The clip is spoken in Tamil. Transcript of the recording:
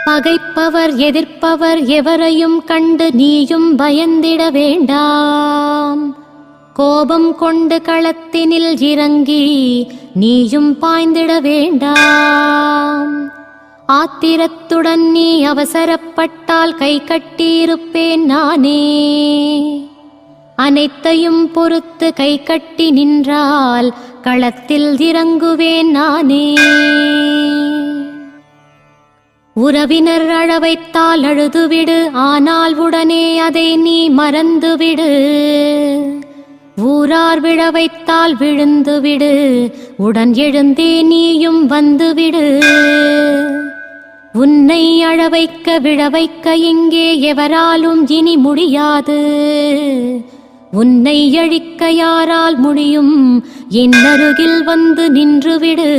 பகைப்பவர் எதிர்ப்பவர் எவரையும் கண்டு நீயும் பயந்திட வேண்டாம். கோபம் கொண்டு களத்தினில் இறங்கி நீயும் பாய்ந்திட வேண்டாம். ஆத்திரத்துடன் நீ அவசரப்பட்டால் கை கட்டியிருப்பேன் நானே. அனைத்தையும் பொறுத்து கை கட்டி நின்றால் களத்தில் இறங்குவேன் நானே. உறவினர் அழ வைத்தால் அழுதுவிடு, ஆனால் உடனே அதை நீ மறந்துவிடு. ஊரார் விழ வைத்தால் விழுந்துவிடு, உடன் எழுந்தே நீயும் வந்துவிடு. உன்னை அழ வைக்க விழ வைக்க இங்கே எவராலும் இனி முடியாது. உன்னை அழிக்க யாரால் முடியும்? என் அருகில் வந்து நின்றுவிடு.